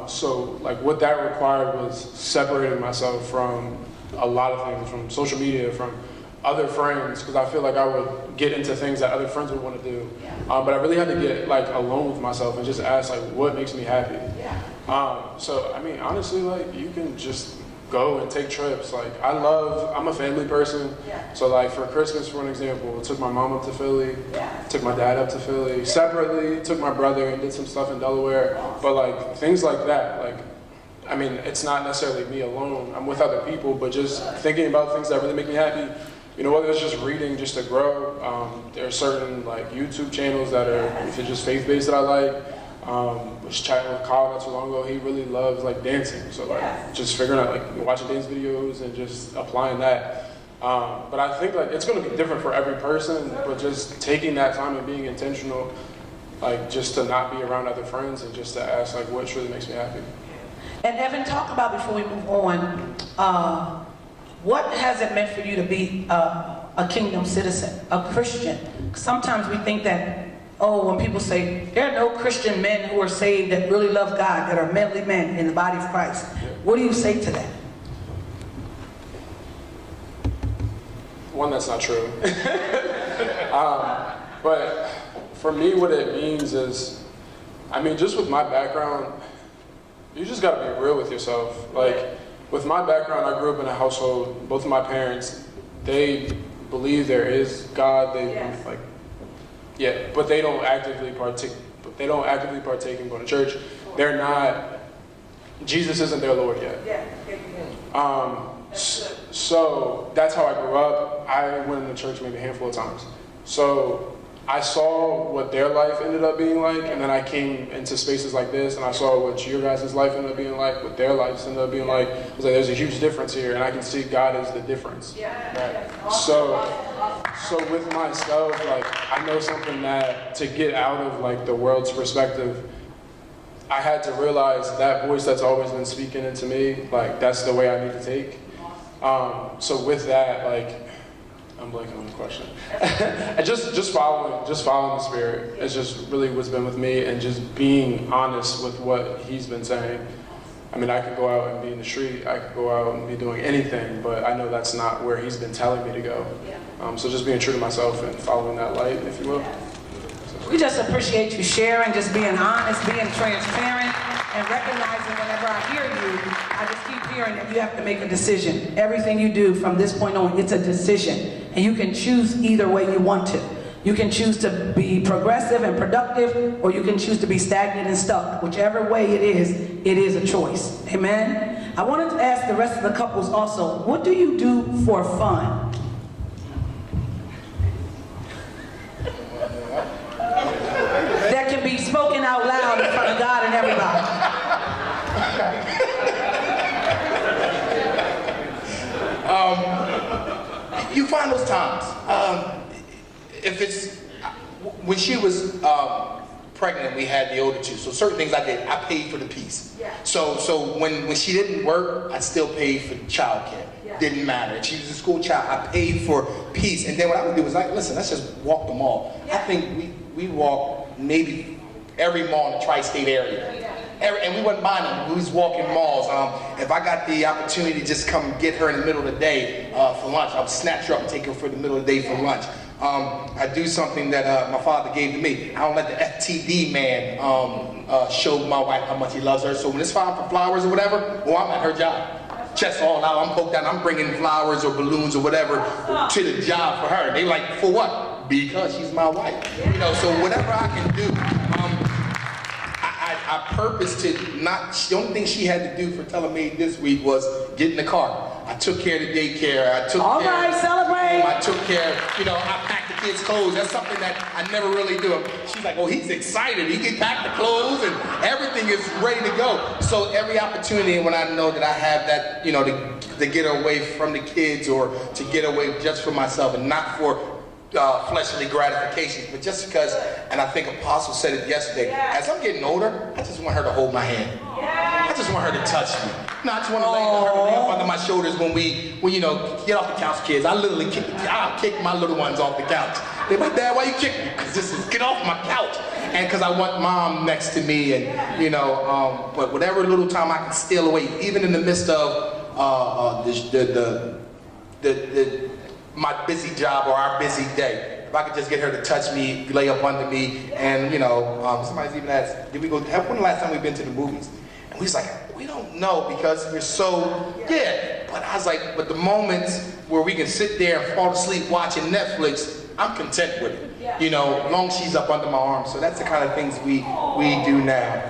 So like what that required was separating myself from a lot of things, from social media, from other friends, because I feel like I would get into things that other friends would want to do. But I really had to get like alone with myself and just ask like what makes me happy. So I mean honestly, like you can just go and take trips. Like I'm a family person. So like for Christmas, for an example, I took my mom up to Philly, took my dad up to Philly, separately, took my brother and did some stuff in Delaware. But like things like that, like, I mean, it's not necessarily me alone. I'm with other people, but just thinking about things that really make me happy. Whether it's just reading just to grow. There are certain like YouTube channels that are, if it's just faith-based that I like. Was chatting with Kyle not too long ago. He really loves like dancing, so like just figuring out like watching dance videos and just applying that. But I think like it's going to be different for every person. But just taking that time and being intentional, like just to not be around other friends and just to ask like what truly makes me happy. And Evan, talk about before we move on. What has it meant for you to be a kingdom citizen, a Christian? Sometimes we think that, when people say, there are no Christian men who are saved that really love God, that are manly men in the body of Christ. What do you say to that? One, that's not true. But for me, what it means is, I mean, just with my background, you just gotta be real with yourself. Like, with my background, I grew up in a household, both of my parents, they believe there is God, but they don't actively partake in going to church. They're not, Jesus isn't their Lord yet. So that's how I grew up. I went into church maybe a handful of times. So I saw what their life ended up being like, and then I came into spaces like this, and I saw what your guys' life ended up being like, what their lives ended up being like. I was like, there's a huge difference here, and I can see God is the difference. Right? So with myself, like, I know something that to get out of like the world's perspective, I had to realize that voice that's always been speaking into me, like that's the way I need to take. So with that, like, I'm blanking on the question. just following the Spirit is just really what's been with me, and just being honest with what He's been saying. I mean, I could go out and be in the street, I could go out and be doing anything, but I know that's not where He's been telling me to go. So just being true to myself and following that light, if you will. We just appreciate you sharing, just being honest, being transparent, and recognizing whenever I hear you, I just keep hearing that you have to make a decision. Everything you do from this point on, it's a decision. And you can choose either way you want to. You can choose to be progressive and productive, or you can choose to be stagnant and stuck. Whichever way it is a choice. Amen? I wanted to ask the rest of the couples also, what do you do for fun? That can be spoken out loud in front of God and everybody. around those times. If it's, when she was pregnant, we had the older two. So certain things I did, I paid for the piece. Yeah. So when she didn't work, I still paid for childcare. Yeah. Didn't matter. If she was a school child, I paid for peace. And then what I would do was like, listen, let's just walk the mall. Yeah. I think we walked maybe every mall in the tri-state area. And we wasn't minding. We was walking malls. If I got the opportunity to just come get her in the middle of the day for lunch, I would snatch her up and take her for the middle of the day for lunch. I do something that my father gave to me. I don't let the FTD man show my wife how much he loves her. So when it's time for flowers or whatever, well, I'm at her job. Chest all out, I'm poked down, I'm bringing flowers or balloons or whatever to the job for her. They like, for what? Because she's my wife. You know, so whatever I can do. I purposed to not, the only thing she had to do for Telemaid this week was get in the car. I took care of the daycare. I took All care. right, celebrate. I took care, you know, I packed the kids' clothes. That's something that I never really do. She's like, oh, he's excited. He can pack the clothes and everything is ready to go. So every opportunity when I know that I have that, you know, to get away from the kids or to get away just for myself and not for fleshly gratifications, but just because, and I think Apostle said it yesterday, as I'm getting older, I just want her to hold my hand. I just want her to touch me. No, I just want to lay up under my shoulders when you know, get off the couch, kids. I'll kick my little ones off the couch. They're like, Dad, why you kick me? Because this is, get off my couch. And because I want Mom next to me, and you know, but whatever little time I can steal away, even in the midst of my busy job or our busy day. If I could just get her to touch me, lay up under me, and you know, somebody's even asked, did we go, when the last time we've been to the movies? And we was like, we don't know because we're so, but I was like, but the moments where we can sit there and fall asleep watching Netflix, I'm content with it. You know, as long as she's up under my arm. So that's the kind of things we do now.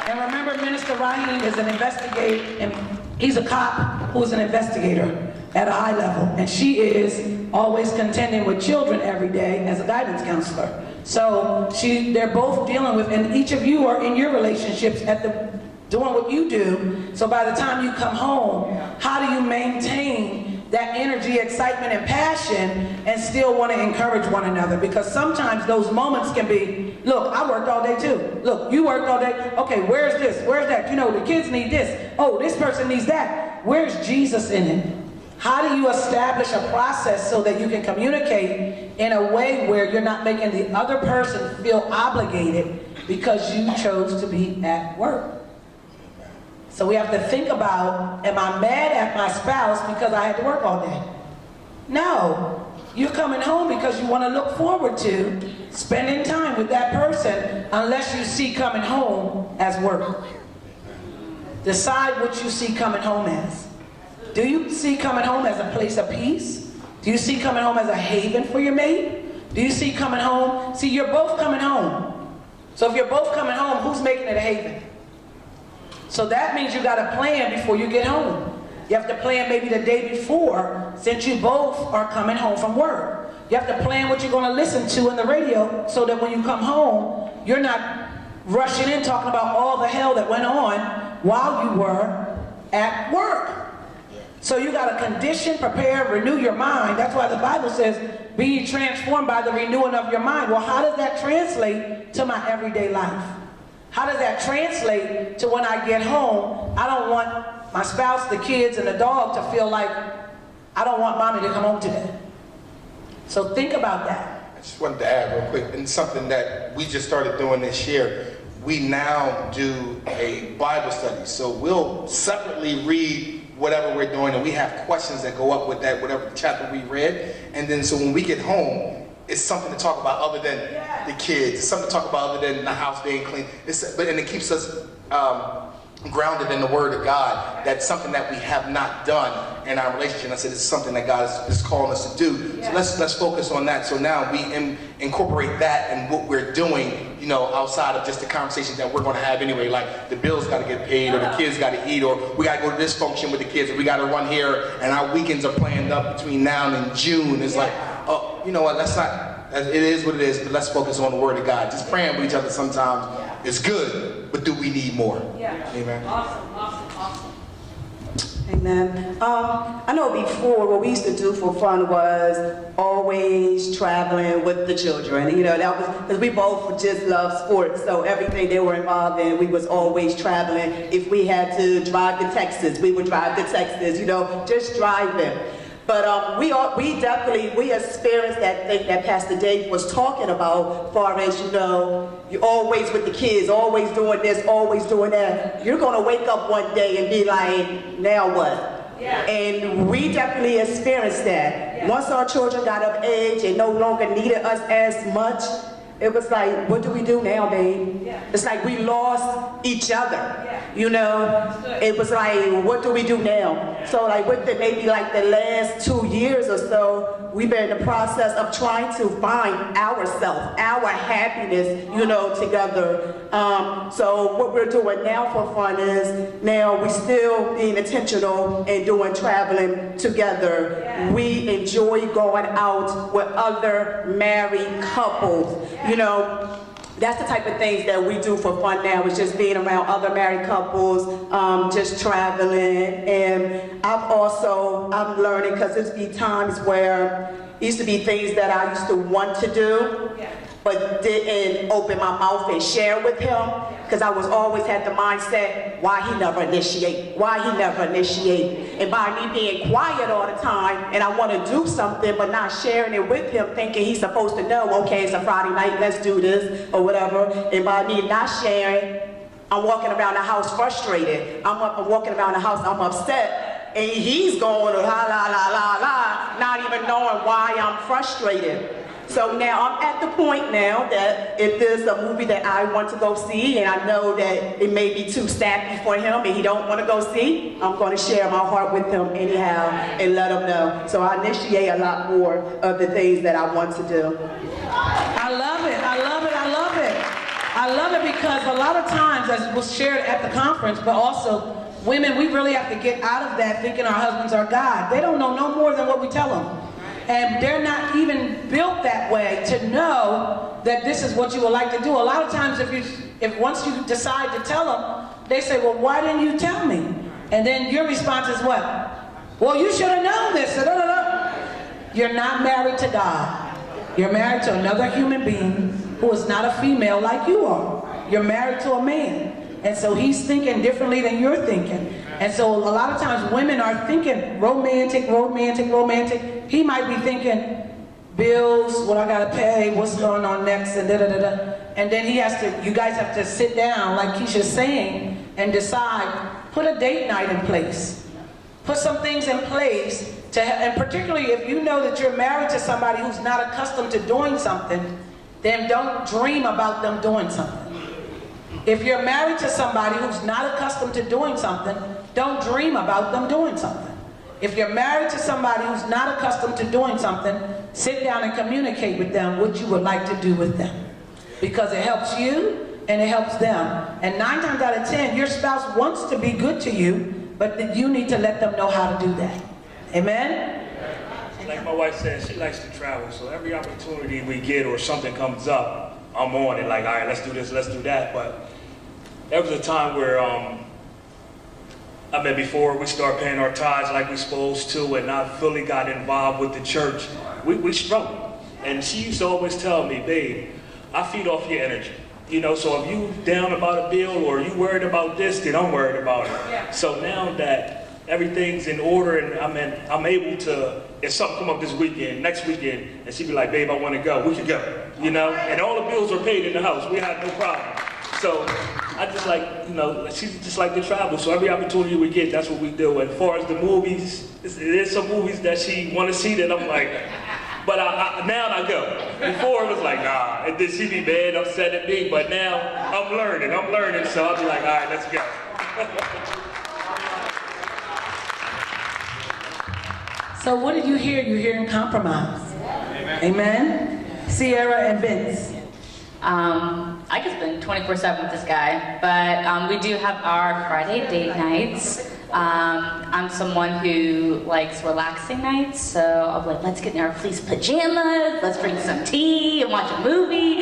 And remember, Minister Raheem is an investigator, and he's a cop who's an investigator at a high level, and she is always contending with children every day as a guidance counselor. So they're both dealing with, and each of you are in your relationships doing what you do. So by the time you come home, how do you maintain that energy, excitement, and passion and still want to encourage one another? Because sometimes those moments can be, look, I worked all day too. Look, you worked all day. Okay, where's this? Where's that? You know, the kids need this. Oh, this person needs that. Where's Jesus in it? How do you establish a process so that you can communicate in a way where you're not making the other person feel obligated because you chose to be at work? So we have to think about, am I mad at my spouse because I had to work all day? No. You're coming home because you want to look forward to spending time with that person unless you see coming home as work. Decide what you see coming home as. Do you see coming home as a place of peace? Do you see coming home as a haven for your mate? Do you see coming home? See, you're both coming home. So if you're both coming home, who's making it a haven? So that means you got to plan before you get home. You have to plan maybe the day before, since you both are coming home from work. You have to plan what you're going to listen to in the radio so that when you come home, you're not rushing in talking about all the hell that went on while you were at work. So you got to condition, prepare, renew your mind. That's why the Bible says, be transformed by the renewing of your mind. Well, how does that translate to my everyday life? How does that translate to when I get home? I don't want my spouse, the kids, and the dog to feel like I don't want mommy to come home today. So think about that. I just wanted to add real quick, and something that we just started doing this year. We now do a Bible study. So we'll separately read whatever we're doing, and we have questions that go up with that, whatever chapter we read. And then so when we get home, it's something to talk about other than the kids. It's something to talk about other than the house being clean. And it keeps us grounded in the Word of God. That's something that we have not done in our relationship. I said it's something that God is calling us to do. So let's focus on that. So now we incorporate that and what we're doing, you know, outside of just the conversations that we're going to have anyway. Like the bills got to get paid, or the kids got to eat, or we got to go to this function with the kids, or we got to run here, and our weekends are planned up between now and June. It's like, oh, you know what? Let's not. It is what it is, but let's focus on the Word of God. Just praying with each other sometimes is good, but do we need more? Yeah. Amen. Awesome, awesome, awesome. Amen. I know before what we used to do for fun was always traveling with the children. You know, that was because we both just love sports, so everything they were involved in, we was always traveling. If we had to drive to Texas, we would drive to Texas. You know, just driving. But we definitely experienced that thing that Pastor Dave was talking about, as far as, you know, you're always with the kids, always doing this, always doing that. You're gonna wake up one day and be like, now what? Yeah. And we definitely experienced that. Yeah. Once our children got of age and no longer needed us as much, it was like, what do we do now, babe? Yeah. It's like we lost each other. Yeah. You know, it was like, what do we do now? So like within maybe like the last 2 years or so, we've been in the process of trying to find ourselves, our happiness, you know, together. So what we're doing now for fun is now we still being intentional and doing traveling together. Yeah. We enjoy going out with other married couples. Yeah. You know, that's the type of things that we do for fun now, is just being around other married couples, just traveling. And I'm learning, because there's be times where it used to be things that I used to want to do, but didn't open my mouth and share with him, because I was always had the mindset, why he never initiate? And by me being quiet all the time, and I want to do something, but not sharing it with him, thinking he's supposed to know, okay, it's a Friday night, let's do this, or whatever. And by me not sharing, I'm walking around the house frustrated. I'm walking around the house, I'm upset, and he's going la la la la la, not even knowing why I'm frustrated. So now I'm at the point now that if there's a movie that I want to go see and I know that it may be too sappy for him and he don't want to go see, I'm going to share my heart with him anyhow and let him know. So I initiate a lot more of the things that I want to do. I love it, I love it, I love it. I love it because a lot of times, as was shared at the conference, but also women, we really have to get out of that thinking our husbands are God. They don't know no more than what we tell them. And they're not even built that way to know that this is what you would like to do. A lot of times if once you decide to tell them, they say, well, why didn't you tell me? And then your response is what? Well, you should have known this. You're not married to God. You're married to another human being who is not a female like you are. You're married to a man. And so he's thinking differently than you're thinking. And so a lot of times women are thinking romantic. He might be thinking bills, what I gotta pay, what's going on next, and da-da-da-da. And then you guys have to sit down, like Keisha's saying, and decide, put a date night in place. Put some things in place, and particularly if you know that you're married to somebody who's not accustomed to doing something, then don't dream about them doing something. If you're married to somebody who's not accustomed to doing something, don't dream about them doing something. If you're married to somebody who's not accustomed to doing something, sit down and communicate with them what you would like to do with them. Because it helps you and it helps them. And 9 times out of 10, your spouse wants to be good to you, but you need to let them know how to do that. Amen? Like my wife said, she likes to travel, so every opportunity we get or something comes up, I'm on it, like, all right, let's do this, let's do that. But there was a time where, before we start paying our tithes like we're supposed to and not fully got involved with the church, we struggled. And she used to always tell me, babe, I feed off your energy. You know, so if you down about a bill or you worried about this, then I'm worried about it. Yeah. So now that everything's in order and I'm able to, if something come up this weekend, next weekend, and she'd be like, babe, I want to go, we can go, you know? And all the bills are paid in the house, we had no problem. So I just like, you know, she just like to travel, so every opportunity we get, that's what we do. And as far as the movies, there's some movies that she want to see that I'm like, but now I go. Before it was like, nah, and then she'd be mad, upset at me, but now I'm learning, so I'll be like, all right, let's go. So what did you hear? You're hearing compromise. Amen? Sierra and Vince. I could spend 24/7 with this guy, but we do have our Friday date nights. I'm someone who likes relaxing nights, so I'll be like, let's get in our fleece pajamas, let's drink some tea and watch a movie.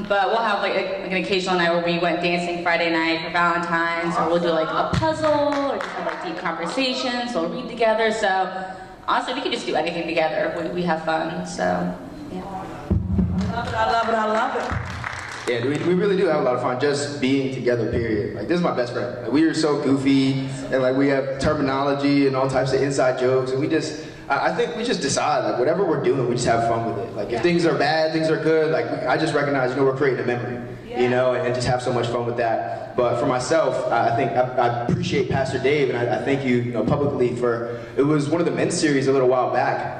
But we'll have like an occasional night where we went dancing Friday night for Valentine's, or we'll do like a puzzle, or just have like deep conversations, we'll read together. So honestly, we can just do anything together. We have fun, so yeah. I love it, I love it. Yeah, we really do have a lot of fun just being together, period. Like, this is my best friend. Like, we are so goofy, and like, we have terminology and all types of inside jokes, and I think we just decide, like, whatever we're doing, we just have fun with it. Like, if things are bad, things are good, like, I just recognize, we're creating a memory, and just have so much fun with that. But for myself, I think I appreciate Pastor Dave, and I thank you, publicly for, it was one of the men's series a little while back.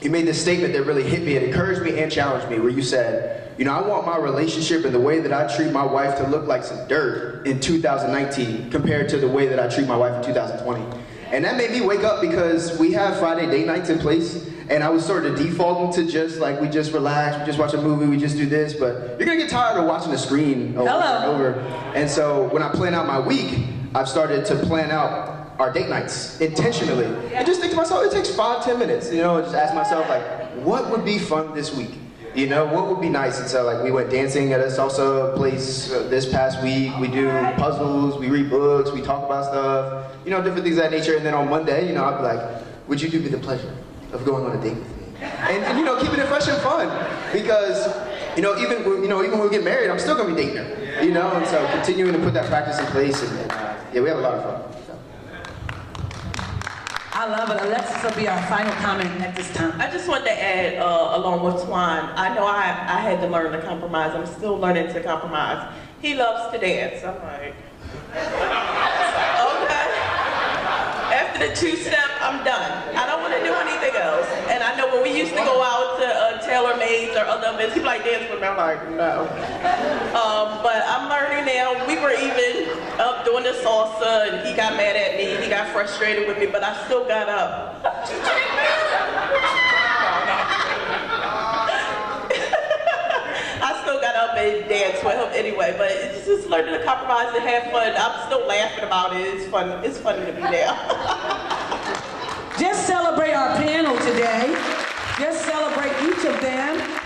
You made this statement that really hit me, it encouraged me and challenged me, where you said, I want my relationship and the way that I treat my wife to look like some dirt in 2019 compared to the way that I treat my wife in 2020. And that made me wake up, because we have Friday date nights in place, and I was sort of defaulting to just like, we just relax, we just watch a movie, we just do this, but you're gonna get tired of watching the screen over and over. And so when I plan out my week, I've started to plan out our date nights intentionally. And just think to myself, it takes 5-10 minutes, just ask myself, like, what would be fun this week? What would be nice? And so, like, we went dancing at a salsa place this past week. We do puzzles, we read books, we talk about stuff, different things of that nature. And then on Monday, I'll be like, would you do me the pleasure of going on a date with me? And keeping it fresh and fun. Because, even when we get married, I'm still gonna be dating her, And so continuing to put that practice in place, and we have a lot of fun. I love it. Alexis will be our final comment at this time. I just wanted to add, along with Twan, I know I had to learn to compromise. I'm still learning to compromise. He loves to dance. I'm like, okay. After the two-step, I'm done. I don't want to do anything else. And I know when we used to go out to Tailor Made or other events, he'd be like, dance with me. I'm like, no. But I'm learning now. We were even up doing the salsa, and he got mad at me. He got frustrated with me, but I still got up. I still got up and danced with him anyway, but it's just learning to compromise and have fun. I'm still laughing about it. It's fun. It's funny to be there. Just celebrate our panel today. Just celebrate each of them.